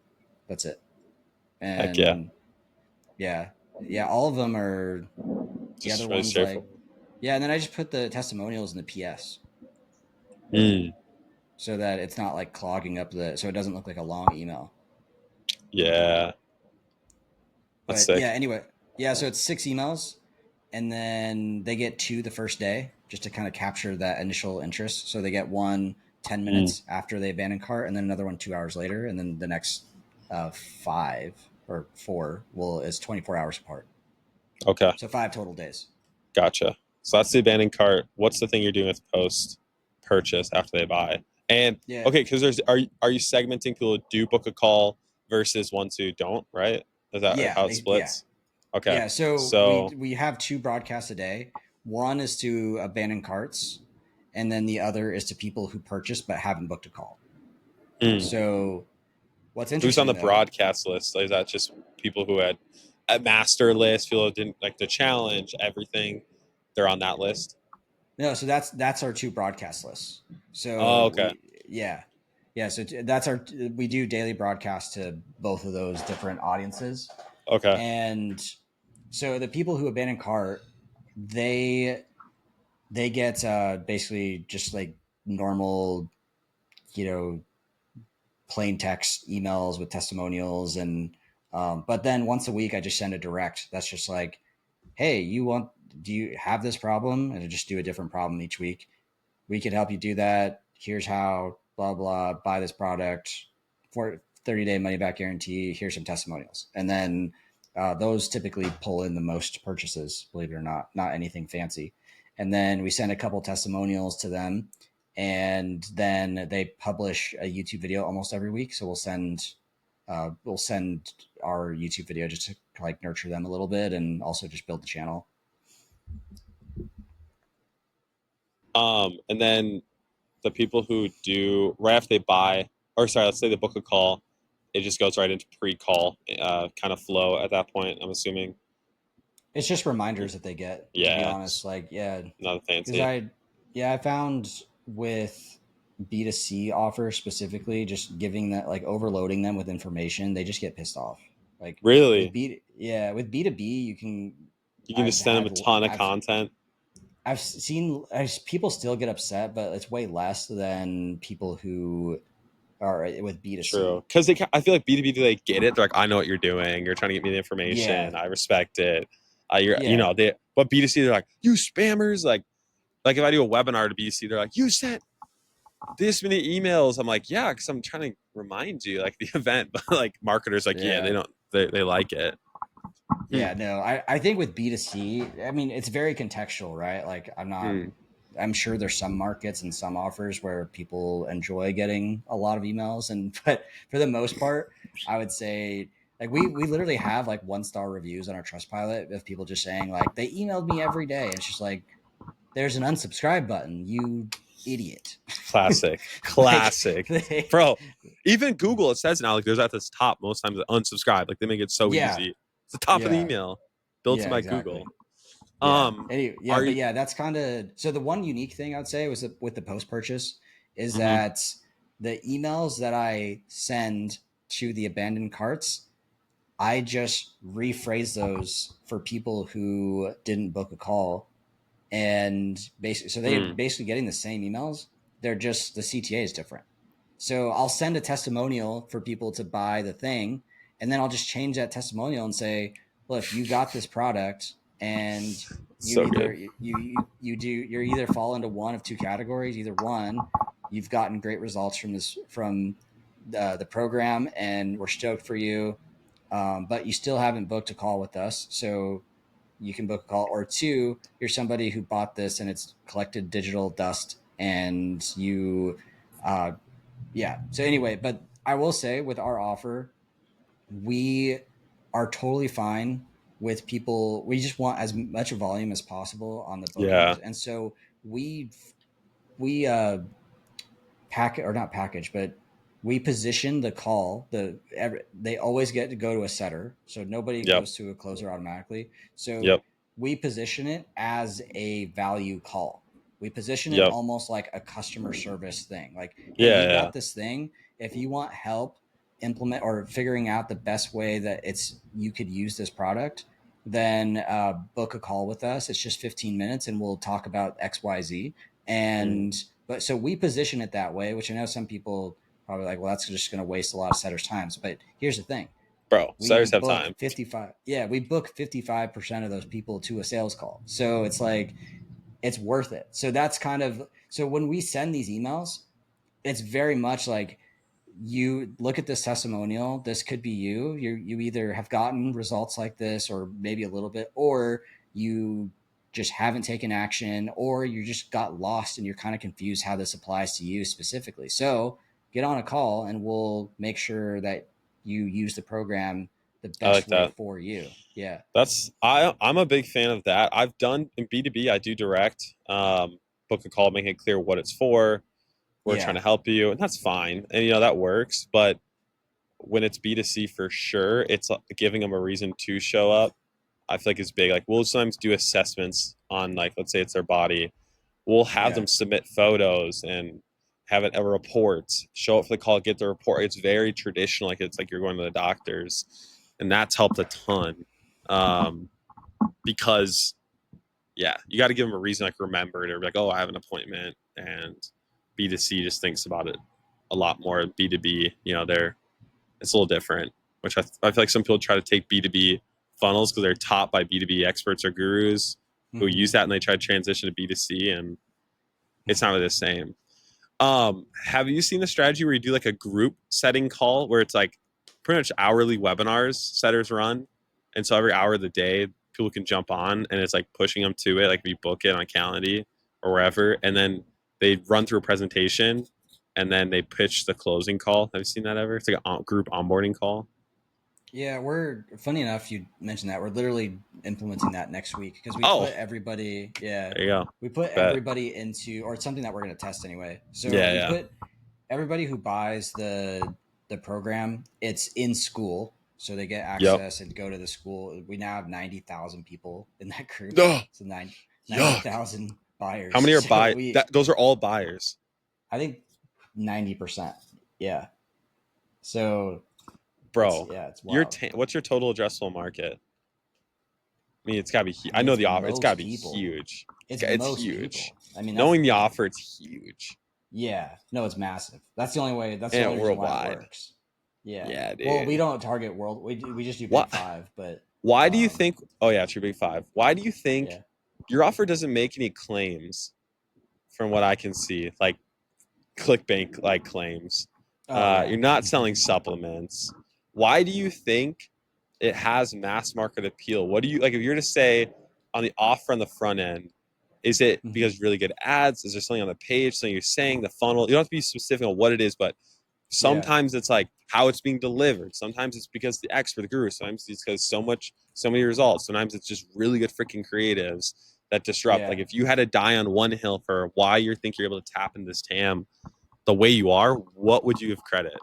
That's it. Heck yeah. And yeah, yeah, all of them are the other Just really ones like straightforward. yeah. And then I just put the testimonials in the PS Mm, so that it's not like clogging up so it doesn't look like a long email. yeah, that's But yeah, sick. anyway, yeah, so it's 6 emails, and then they get two the first day just to kind of capture that initial interest. So they get one 10 Mm, minutes after they abandon cart, and then another one 2 hours later, and then the next five or four will is 24 hours apart. okay, So 5 total days. gotcha. So that's the abandoned cart. What's the thing you're doing with post purchase after they buy? And Yeah, okay, because there's are you segmenting people who do book a call versus ones who don't? Right? Is that yeah, how it yeah, splits? Okay, yeah. So so we have two broadcasts a day. One is to abandon carts, and then the other is to people who purchase but haven't booked a call. mm, So what's who's on interesting the though, broadcast list? Is that just people who had a master list, people who didn't like the challenge, everything? They're on that list. No, so that's our two broadcast lists. Oh, So okay. yeah. So that's our we do daily broadcasts to both of those different audiences, Okay. and so the people who abandon cart, they they get basically just like normal, you know, plain text emails with testimonials and but then once a week I just send a direct that's just like, hey, do you have this problem, and I just do a different problem each week. We could help you do that. Here's how, blah, blah, buy this product for 30-day money back guarantee. Here's some testimonials. And then those typically pull in the most purchases, believe it or not, not anything fancy. And then we send a couple testimonials to them. And then they publish a YouTube video almost every week. So we'll send our YouTube video just to like nurture them a little bit and also just build the channel. And then the people who do right after they buy, or sorry, let's say they book a call, it just goes right into pre-call kind of flow at that point. I'm assuming. It's just reminders that they get, to be Yeah, honest. Like, yeah, not because fancy. I found with B2C offers specifically, just giving that, like overloading them with information, they just get pissed off. Like Really, with B2B, you can I've just send them had, a ton of content. people still get upset, but it's way less than people who are with True, B2C. because I feel like B2B, they get it. They're like, I know what you're doing. You're trying to get me the Yeah. information. I respect it. You Yeah. know, they. But B2C, they're like, you spammers. Like if I do a webinar to B2C, they're like, you sent this many emails. I'm like, yeah, because I'm trying to remind you like the event. But like marketers, like, yeah, they Yeah. don't. They like it. Hmm. Yeah, no, I think with B2C, I mean, it's very contextual, right? Like, Hmm. I'm sure there's some markets and some offers where people enjoy getting a lot of emails. But for the most part, I would say, like, we literally have like 1-star reviews on our Trustpilot of people just saying, like, they emailed me every day. And it's just like, there's an unsubscribe button, you idiot. Classic, like, classic, they, bro. Even Google, it says now like there's at this top most times unsubscribe. Like they make it so yeah, easy. It's the top of the yeah, email, built to yeah, my Google. exactly. Yeah. Yeah, Are but you? yeah, that's kind of so the one unique thing I would say was that with the post purchase is Mhm. that the emails that I send to the abandoned carts, I just rephrase those for people who didn't book a call, and basically so they're Mm. basically getting the same emails. They're just the CTA is different. So I'll send a testimonial for people to buy the thing, and then I'll just change that testimonial and say, look, you got this product, and So good. you're either fall into one of two categories. Either one, you've gotten great results from the program, and we're stoked for you, but you still haven't booked a call with us, so you can book a call. Or two, you're somebody who bought this and it's collected digital dust, and you uh, yeah. So anyway, but I will say with our offer, we are totally fine with people. We just want as much volume as possible on the bookings, Yeah. and so we we pack or not package, but we position the call. They always get to go to a setter, so nobody Yep. goes to a closer automatically. So Yep. we position it as a value call. We position it Yep. almost like a customer service thing. Like, hey, Yeah. you Yeah. got this thing. If you want help implement or figuring out the best way that you could use this product, then book a call with us. It's just 15 minutes, and we'll talk about XYZ. Mm. And but so we position it that way, which I know some people probably like, well, that's just going to waste a lot of setters' times. But here's the thing: Bro, sellers have time. we book 55% of those people to a sales call. So it's like it's worth it. So that's kind of so when we send these emails, it's very much like, you look at this testimonial, this could be you either have gotten results like this or maybe a little bit, or you just haven't taken action, or you just got lost and you're kind of confused how this applies to you specifically. So get on a call and we'll make sure that you use the program the I like best way that. for you. Yeah. I'm a big fan of that. I've done in B2B, I do direct, book a call, making it clear what it's for. We're trying Yeah. to help you, and that's fine. And that works. But when it's B2C for sure, it's giving them a reason to show up. I feel like it's big. Like we'll sometimes do assessments on like let's say it's their body. we'll have Yeah. them submit photos and have a report, show up for the call, get the report. It's very traditional, like it's like you're going to the doctors, and that's helped a ton. Because yeah, you got to give them a reason, like remember it, or be like, oh, I have an appointment. And B2C just thinks about it a lot more. B2B, it's a little different, which I feel like some people try to take B2B funnels because they're taught by B2B experts or gurus who use Hmm. that, and they try to transition to B2C, and it's not really the same. Have you seen the strategy where you do like a group setting call where it's like pretty much hourly webinars setters run, and so every hour of the day people can jump on, and it's like pushing them to it, like if you book it on Calendly or wherever, and then they run through a presentation, and then they pitch the closing call. Have you seen that ever? It's like a group onboarding call. Yeah, we're funny enough you mentioned that. We're literally implementing that next week because we Oh, put everybody, yeah, there you go. we put Bet. everybody into, or it's something that we're going to test anyway. So Yeah, we yeah. put everybody who buys the program, it's in school, so they get Yep. access and go to the school. We now have 90,000 people in that group, Ugh, so ninety yuck. thousand How buyers. many are So buy we, that? Those are all buyers, I think 90%, yeah. So it's, bro. yeah, it's wild. What's your total addressable market? I mean, it's gotta be. I I mean, know it's the offer. It's gotta most be people. huge. It's It's most huge. people. I mean, that's the Knowing the thing. offer, it's huge, Yeah, no, it's massive. That's the only way. That's the and only reason why it worldwide. works. Yeah. Yeah, Well, we dude. don't target world. We just do Big What? Five, but Why do you um, think? Oh yeah, it's your big five. Why do you think yeah. your offer doesn't make any claims? From what I can see, like ClickBank like claims. Oh yeah. You're not selling supplements. Why do you think it has mass market appeal? What do you like if you're to say on the offer on the front end? Is it Hmm. because really good ads? Is there something on the page? Something you're saying, the funnel? You don't have to be specific on what it is, but Yeah. sometimes it's like how it's being delivered. Sometimes it's because the expert, the guru. Sometimes it's because so many results. Sometimes it's just really good freaking creatives that disrupt. Yeah. Like if you had to die on one hill for why you think you're able to tap into this TAM the way you are, what would you give credit?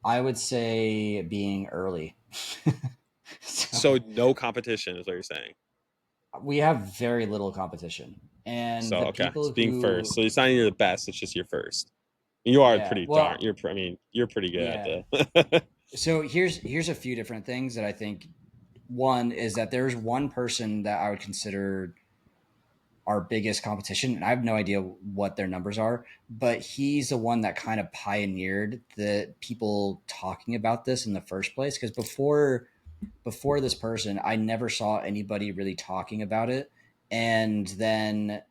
I would say being early. So So no competition is what you're saying. we have very little competition, and So the okay, it's people being first. who, So it's not you're the best. It's just you're first. You are yeah. pretty darn. Well, I mean, you're pretty good at yeah. the. So here's a few different things that I think. One is that there's one person that I would consider our biggest competition, and I have no idea what their numbers are, but he's the one that kind of pioneered the people talking about this in the first place. Because before this person, I never saw anybody really talking about it, and then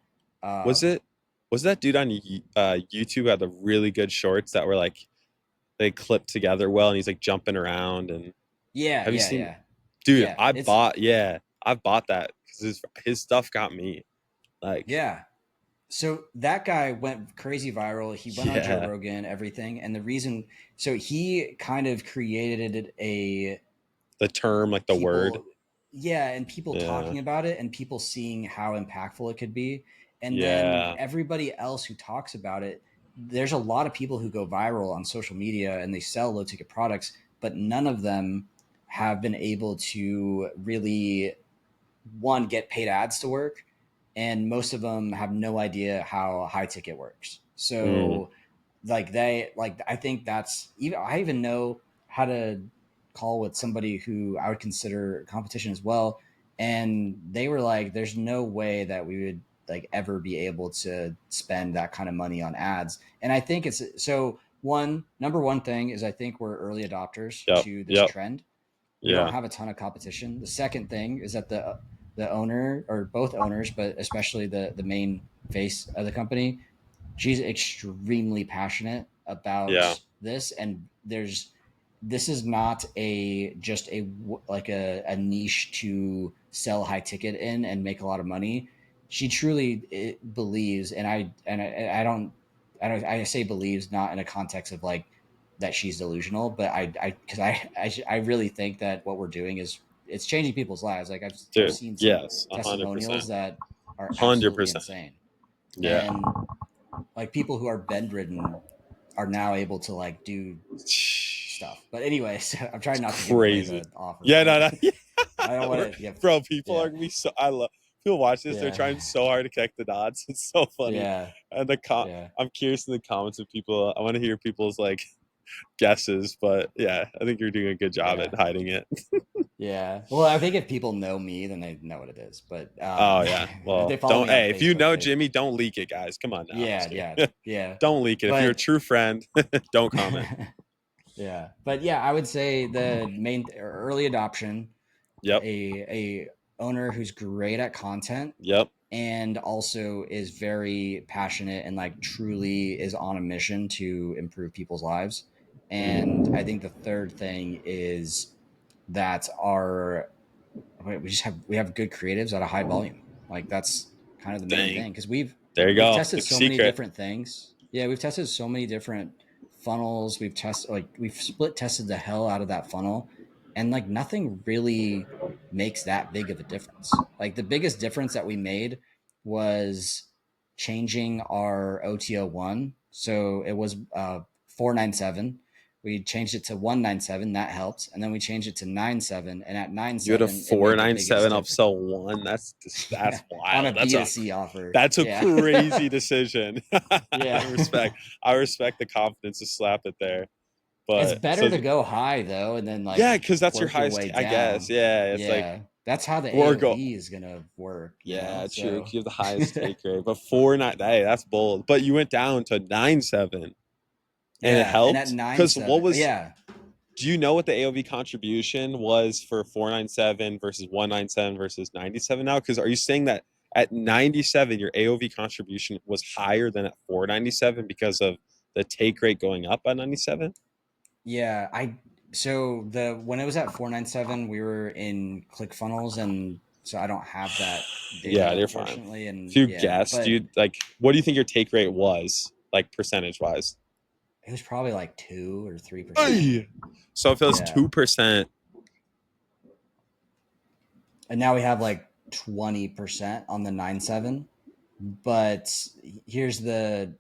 was um, it was that dude on YouTube had the really good shorts that were like they clipped together well, and he's like jumping around. And yeah, have you yeah, seen? yeah, Dude, yeah. It's I've bought that because his stuff got me. Like, yeah. So that guy went crazy viral. He went on Joe yeah, Rogan, everything, and the reason, so he kind of created a the term, like the word. people, yeah, and people Yeah, talking about it and people seeing how impactful it could be. And then yeah. everybody else who talks about it, there's a lot of people who go viral on social media and they sell low ticket products, but none of them have been able to really, one, get paid ads to work, and most of them have no idea how high ticket works. Mm, So like I think that's, even I even know how to call with somebody who I would consider competition as well, and they were like, there's no way that we would like ever be able to spend that kind of money on ads. And I think it's, so one, number one thing is I think we're early adopters yep, to this yep, trend. We don't yeah, have a ton of competition. The second thing is that the owner, or both owners, but especially the main face of the company, she's extremely passionate about yeah. this, and this is not a just a like a niche to sell high ticket in and make a lot of money. She truly believes, and I say believes not in a context of like that she's delusional, but I because I really think that what we're doing is, it's changing people's lives. Like I've Dude, seen some yes, 100%, testimonials that are hundred absolutely percent. insane, Yeah, and like people who are bedridden are now able to like do stuff. But anyways, I'm trying it's not to give away crazy. the offer, Yeah, but no, no. I don't want We're- to. Yep. bro, people are Yeah. gonna be so. I love. people watch this, they're Yeah. trying so hard to connect the dots. It's so funny. Yeah. And Yeah. I'm curious in the comments of people. I want to hear people's like guesses, but yeah, I think you're doing a good job Yeah. at hiding it. Yeah. Well, I think if people know me, then they know what it is. But Oh yeah. if they Well, follow don't. me on Hey, if you Facebook, know Jimmy, don't leak it, guys. Come on now. I'm yeah, just yeah, kidding. yeah. Don't leak it. If you're a But true friend, don't comment. yeah, but yeah, I would say the main early adoption, Yep. a owner who's great at content Yep. and also is very passionate and like truly is on a mission to improve people's lives. And I think the third thing is that our we have good creatives at a high volume. Like that's kind of the main Dang. thing because There you we've go. tested Big so many secret. different things. Yeah, we've tested so many different funnels. We've split tested the hell out of that funnel, and like nothing really makes that big of a difference. Like the biggest difference that we made was changing our OTO1. So it was 497. We changed it to 197. That helped, and then we changed it to 97. And at You had a 97, it made the biggest 497 difference. upsell one. Yeah, That's on a wild. B2C offer. That's a Yeah, crazy decision. yeah. I respect the confidence to slap it there. It's But better so to go high though, and then like yeah, because that's your work your highest. way I guess. down. Yeah, it's like Yeah, that's how the or go. AOV is gonna work. Yeah, true. So 'Cause you have the highest take rate, but 4.9. Hey, that's bold. But you went down to 9.7, and it yeah, and at helped. nine Because what seven, was? yeah, Do you know what the AOV contribution was for 497 versus 197 versus 97 now? Because are you saying that at 97 your AOV contribution was higher than at 497 because of the take rate going up at 97? yeah. I so the when it was at 497, we were in ClickFunnels, and so I don't have that Yeah, data you're fine. unfortunately. And If you yeah, guess, do but you like what do you think your take rate was, like percentage wise? it was probably like 2 or 3%. Hey. So if it was Yeah, 2%, and now we have like 20% on the 97. But here's the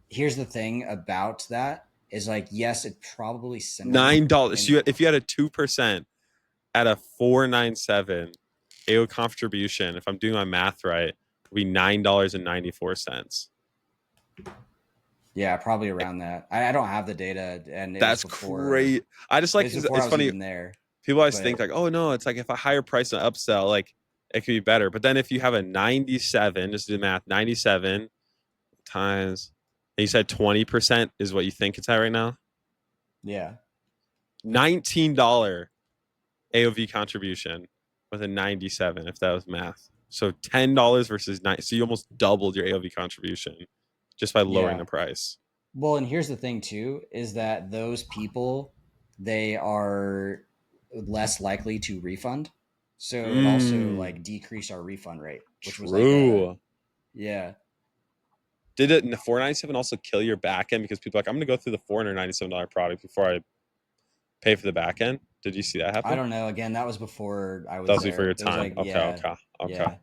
thing about that is like yes, it's probably similar $9. in So if you had a 2% at a 497 AO contribution, if I'm doing my math right, would be $9.94. yeah, probably around that. I don't have the data, and That's great. I just it like was before I it's was funny. even there. People always think But like, oh no, it's like if a higher price and upsell, like it could be better. But then if you have a 97, just do the math, 97 times, and you said 20% is what you think it's at right now. yeah, $19 AOV contribution with a 97, if that was math. So $10 versus nine. So you almost doubled your AOV contribution just by lowering the yeah. price. Well, and here's the thing too is that those people they are less likely to refund. So it also like decreased our refund rate, which was like a True. yeah. Did it in the 497 also kill your back end because people are like, I'm gonna go through the $497 product before I pay for the back end? Did you see that I happen? don't know. Again, that was before I That was was before your there. It was time. like, Okay, yeah, okay, okay. yeah.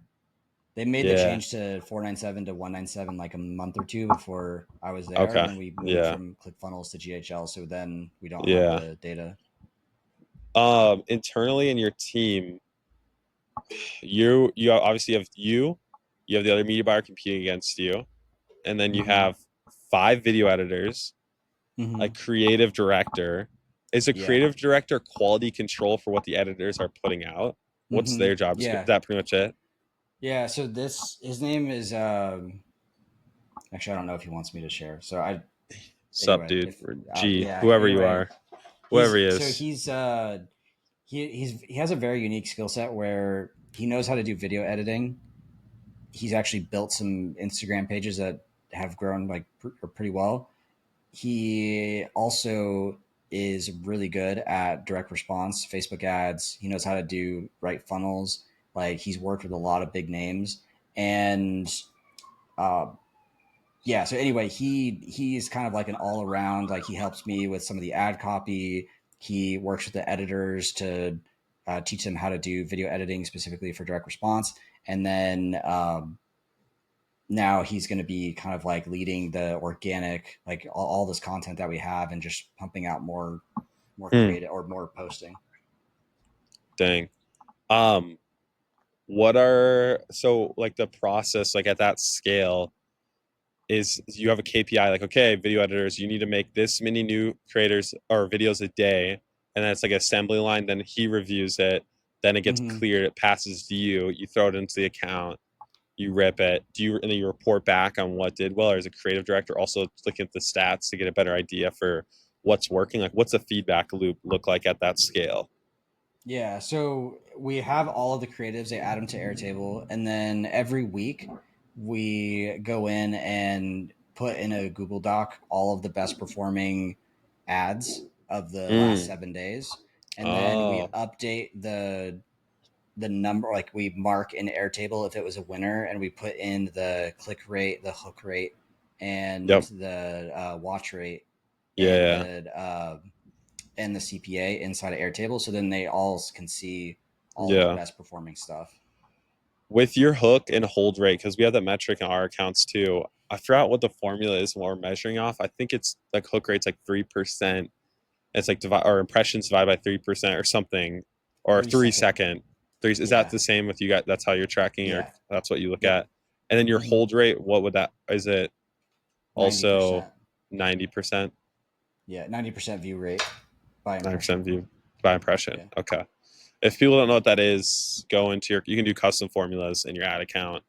They made the Yeah. change to 497 to 197 like a month or two before I was there, and Okay. then we moved Yeah. from ClickFunnels to GHL. So then we don't have Yeah. the data. Internally in your team, you obviously have you have the other media buyer competing against you, and then you Mm-hmm. have 5 video editors, a Mm-hmm. creative director. Is a Yeah. creative director quality control for what the editors are putting out? What's Mm-hmm. their job description? Is Yeah. that pretty much it? Yeah. So his name is, actually, I don't know if he wants me to share. So Sup, anyway, dude? if, Or G, yeah, whoever you anyway, are, whoever he so is. he has a very unique skill set where he knows how to do video editing. He's actually built some Instagram pages that have grown like pretty well. He also is really good at direct response, Facebook ads. He knows how to do right funnels. Like he's worked with a lot of big names, and uh, yeah. So anyway, he's kind of like an all around. Like he helps me with some of the ad copy. He works with the editors to teach them how to do video editing specifically for direct response, and then now he's going to be kind of like leading the organic, like all this content that we have, and just pumping out more Hmm, creative or more posting. dang. Um, what are so like the process like at that scale is you have a KPI like, okay, video editors, you need to make this many new creators or videos a day, and then it's like an assembly line. Then he reviews it, then it gets Hmm. cleared, it passes to you, you throw it into the account, you rip it. Do you and then you report back on what did well, or as a creative director also looking at the stats to get a better idea for what's working? Like, what's the feedback loop look like at that scale? Yeah, so we have all of the creatives, they add them to Airtable, and then every week we go in and put in a Google Doc all of the best performing ads of the last Mm. 7 days. And then we Oh, update the number, like we mark in Airtable if it was a winner, and we put in the click rate, the hook rate, and yep, the watch rate, and yeah, the CPA inside of Airtable. So then they all can see all of the yeah. best performing stuff. With your hook and hold rate, because we have that metric in our accounts too. I forgot what the formula is when we're measuring off. I think it's like hook rate's like 3%. It's like divide or impressions divided by 3% or something, or 3 second. 3 second. Three is that Yeah. the same with you guys? That's how you're tracking, or Yeah. that's what you look Yep. at. And then your Mm-hmm. hold rate, what would that is it 90%. also 90%? Yeah. 90% view rate by 90% impression. view by impression. Yeah. Okay. If people don't know what that is, go into your you can do custom formulas in your ad account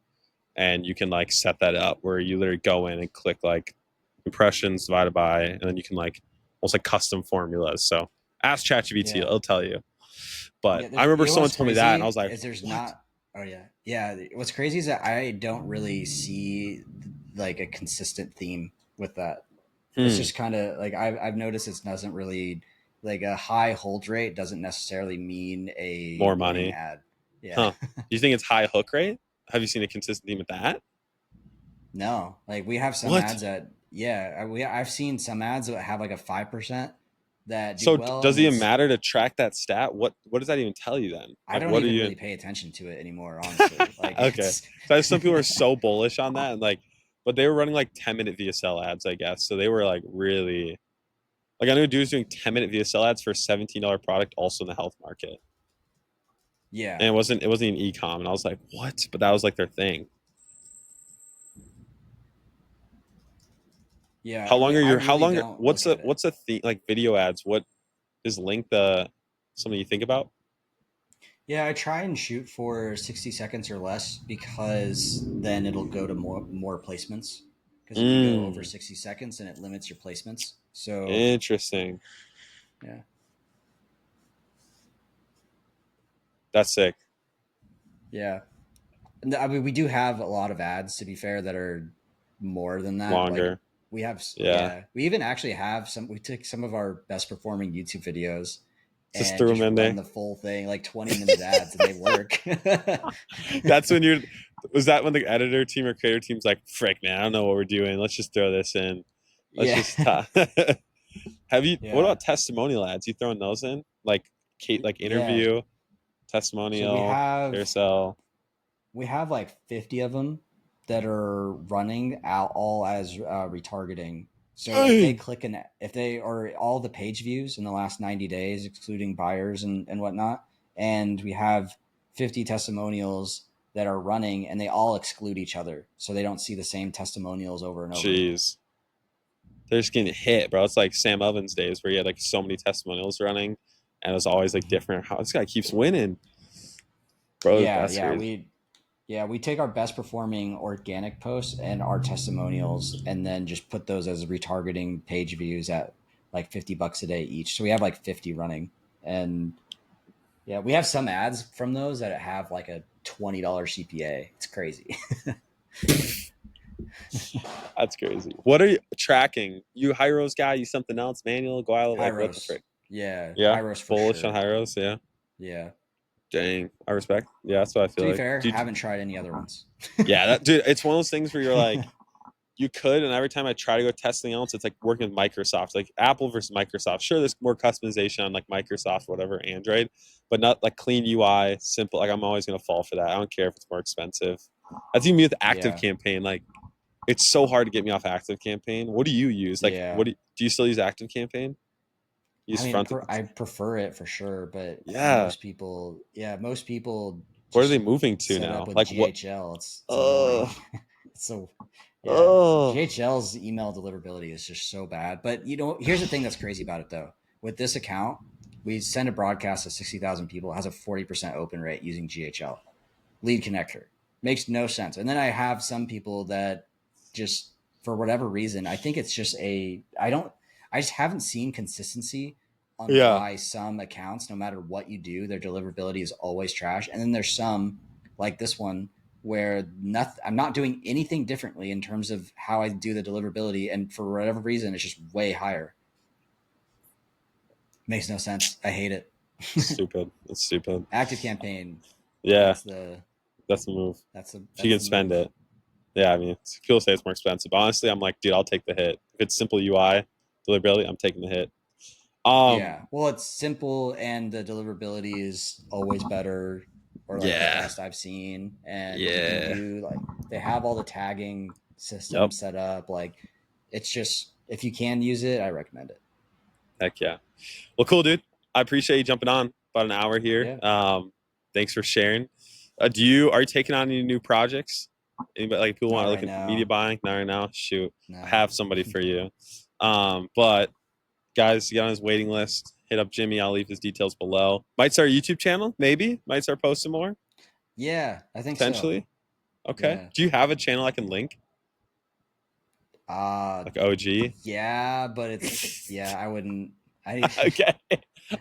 and you can like set that up where you literally go in and click like impressions divided by, and then you can like almost like custom formulas. So ask ChatGPT, Yeah. it'll tell you. But Yeah. I There's, remember someone what's told me that, and I crazy was like, is there's "What?" not. Oh yeah. Yeah. What's crazy is that I don't really see like a consistent theme with that. It's Hmm. just kind of like I've noticed it doesn't really, like, a high hold rate doesn't necessarily mean a More winning money, ad. Yeah. huh? Do you think it's high hook rate? Have you seen a consistent theme with that? No, like we have some What? ads that, yeah, I've seen some ads that have like a 5% that do So well, does and it then even matter to track that stat? What does that even tell you then? I Like, don't what are even you? really pay attention to it anymore, honestly. Like Okay. it's So some people are so bullish on that, and like, but they were running like 10-minute VSL ads, I guess. So they were like really like I knew a dude was doing 10-minute VSL ads for a $17 product, also in the health market, yeah, and it wasn't even e-com, and I was like, what? But that was like their thing. yeah. How long are I your? How really long? don't What's look a at it. what's a thing like video ads? What is length? Something you think about? Yeah, I try and shoot for 60 seconds or less because then it'll go to more placements. Because if you go over Mm, 60 seconds, then it limits your placements. So interesting. yeah, That's sick. yeah. And I mean, we do have a lot of ads, to be fair, that are more than that. Like Longer. we have, Yeah. yeah, we even actually have some. We took some of our best performing YouTube videos Just and threw them just in run there. the full thing, like 20-minute ads, and they work. That's when you're. Was that when the editor team or creator team's like, frick, man, I don't know what we're doing. Let's just throw this in. Let's Yeah, just have you? What yeah, about testimonial ads? You throwing those in? Like Kate, like yeah. interview, So testimonial, carousel. we have like 50 of them that are running out all as retargeting. So Dang. if they are all the page views in the last 90 days, excluding buyers and whatnot, and we have 50 testimonials that are running and they all exclude each other. So they don't see the same testimonials over and over. Jeez. They're just getting hit, bro. It's like Sam Ovens days where he had like so many testimonials running and it was always like different. How this guy keeps winning. Bro, Yeah, that's yeah. crazy. We take our best performing organic posts and our testimonials and then just put those as retargeting page views at like $50 a day each. So we have like 50 running. And yeah, we have some ads from those that have like a $20 CPA. It's crazy. That's crazy. What are you tracking? You Hyros guy, you something else, manual, go out, like what the Hyros. frick? Yeah, Yeah. Hyros for Bullish on sure. Hyros, yeah. Yeah. Dang. I respect. Yeah, that's what I To feel be like. fair, Dude, haven't tried any other ones. yeah, that dude, it's one of those things where you're like, you could, and every time I try to go test something else, it's like working with Microsoft, like Apple versus Microsoft. Sure, there's more customization on like Microsoft, whatever, Android, but not like clean UI, simple. Like I'm always gonna fall for that. I don't care if it's more expensive. That's even me with Active Yeah. Campaign. Like it's so hard to get me off Active Campaign. What do you use? Like, Yeah. do you still use Active Campaign? I Use mean, front. I prefer it for sure, but Yeah, most people Where are they just moving to set up now? with Like what? GHL. It's annoying. Oh, So yeah, oh, GHL's email deliverability is just so bad. But here's the thing that's crazy about it though. With this account, we send a broadcast to 60,000 people. It has a 40% open rate using GHL lead connector. Makes no sense. And then I have some people that just for whatever reason, I think it's just I just haven't seen consistency on yeah, why some accounts, no matter what you do, their deliverability is always trash. And then there's some like this one where I'm not doing anything differently in terms of how I do the deliverability. And for whatever reason, it's just way higher. Makes no sense. I hate it. stupid. It's stupid. Active campaign. Yeah, That's the that's the move. If you that's can the spend move. it. Yeah, I mean, people say it's more expensive. Honestly, I'm like, dude, I'll take the hit. If it's simple UI deliverability, I'm taking the hit. Um, Yeah. Well, it's simple and the deliverability is always better or like the yeah, best I've seen. And you can yeah, do like they have all the tagging yep, system set up. Like it's just if you can use it, I recommend it. heck yeah. Well, cool, dude. I appreciate you jumping on about an hour here. Yeah. Thanks for sharing. Are you taking on any new projects? Anybody like people want Not to look right into media now. buying? Not right now. Shoot, I No. have somebody for you. But guys, get on his waiting list. Hit up Jimmy. I'll leave his details below. Might start a YouTube channel. Maybe might start posting more Yeah, I think so. potentially. Okay. Yeah. Do you have a channel I can link? Uh Like OG? yeah, but I wouldn't I Okay.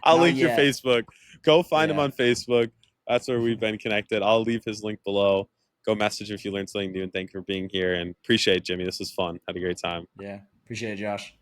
I'll not link your yet. Facebook. Go find him Yeah. on Facebook. That's where we've been connected. I'll leave his link below. Go message him if you learned something new, and thank you for being here. And appreciate it, Jimmy. This was fun. Had a great time. Yeah. Appreciate it, Josh.